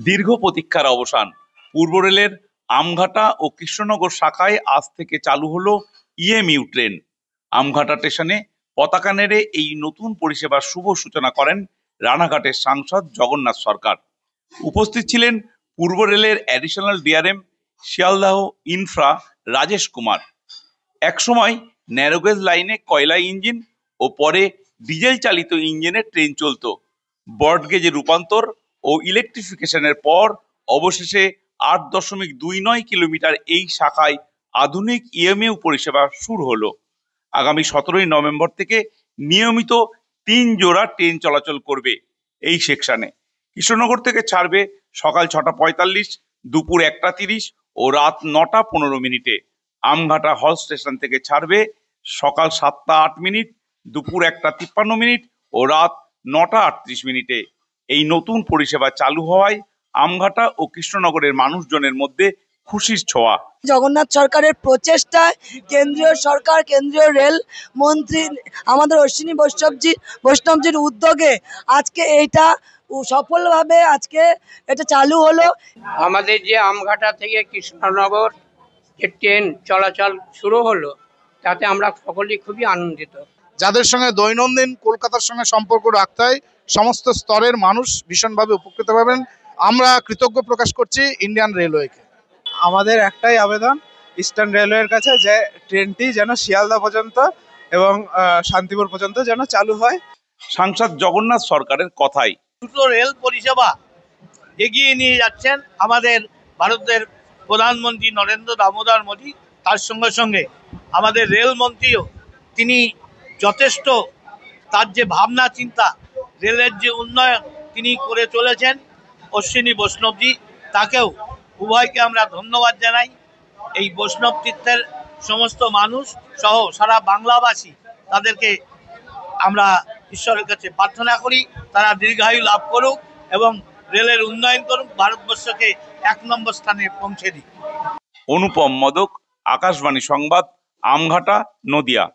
দীর্ঘ প্রতীক্ষার অবসান। পূর্ব রেলের আমঘাটা ও কৃষ্ণনগর শাখায় আজ থেকে চালু হলো ইএমইউ ট্রেন। আমঘাটা স্টেশনে পতাকা নেড়ে এই নতুন পরিষেবার শুভ সূচনা করেন রানাঘাটের সাংসদ জগন্নাথ সরকার। উপস্থিত ছিলেন পূর্ব রেলের additional DRM Sealdah infra Rajesh Kumar. একসময় ন্যারোগেজ লাইনে কয়লা ইঞ্জিন ও পরে ডিজেল চালিত ইঞ্জিনে ট্রেন চলত। ব্রডগেজে রূপান্তর ও ইলেকট্রিফিকেশনের পর অবশেষে ৮.29 কিলোমিটার এই শাখায় আধুনিক ইএমইউ পরিষেবা শুরু হলো। আগামী ১৭ই নভেম্বর থেকে নিয়মিত ৩ জোড়া ট্রেন চলাচল করবে এই সেকশনে। কৃষ্ণনগর থেকে ছাড়বে সকাল ৬টা ৪৫, দুপুর ১টা ৩০ ও রাত ৯টা ১৫ মিনিটে। আমঘাটা হল স্টেশন থেকে ছাড়বে সকাল ৭টা ৮ মিনিট, দুপুর ১টা ৫৩ মিনিট ও রাত ৯টা ৩৮ মিনিটে। এই নতুন পরিষেবা চালু হওয়ায় আমঘাটা ও কৃষ্ণনগরের মানুষজনের মধ্যে খুশির ছোঁয়া। জগন্নাথ সরকারের প্রচেষ্টায় কেন্দ্রীয় সরকার, কেন্দ্রীয় রেল মন্ত্রী আমাদের অশ্বিনী বৈষ্ণবজির উদ্যোগে আজকে এইটা সফলভাবে আজকে এটা চালু হলো। আমাদের যে আমঘাটা থেকে কৃষ্ণনগর যে ট্রেন চলাচল শুরু হলো, তাতে আমরা সকলেই খুবই আনন্দিত। যাদের সঙ্গে দৈনন্দিন কলকাতার সঙ্গে সম্পর্ক রাখতে হয়, সমস্ত স্তরের মানুষ ভীষণভাবে উপকৃত হবেন। আমরা কৃতজ্ঞ প্রকাশ করছি ইন্ডিয়ান রেলওয়েকে। আমাদের একটাই আবেদন ইস্টার্ন রেলওয়ের কাছে যে ট্রেনটি যেন শিয়ালদা পর্যন্ত এবং শান্তিপুর পর্যন্ত যেন চালু হয়। সাংসদ জগন্নাথ সরকারের কথাই দুটো রেল পরিষেবা এগিয়ে নিয়ে যাচ্ছেন আমাদের ভারতের প্রধানমন্ত্রী নরেন্দ্র দামোদর মোদী। তার সঙ্গে সঙ্গে আমাদের রেলমন্ত্রীও তিনি যথেষ্ট তার যে ভাবনা চিন্তা, রেলের যে উন্নয়ন তিনি করে চলেছেন। অশ্বিনী বৈষ্ণবজি, তাকেও উভয়কে আমরা ধন্যবাদ জানাই। এই বৈষ্ণব তীর্থের সমস্ত মানুষ সহ সারা বাংলাবাসী, তাদেরকে আমরা ঈশ্বরের কাছে প্রার্থনা করি তারা দীর্ঘায়ু লাভ করুক এবং রেলের উন্নয়ন করুক, ভারতবর্ষকে ১ নম্বর স্থানে পৌঁছে দিক। অনুপম মদক, আকাশবাণী সংবাদ, আমঘাটা, নদিয়া।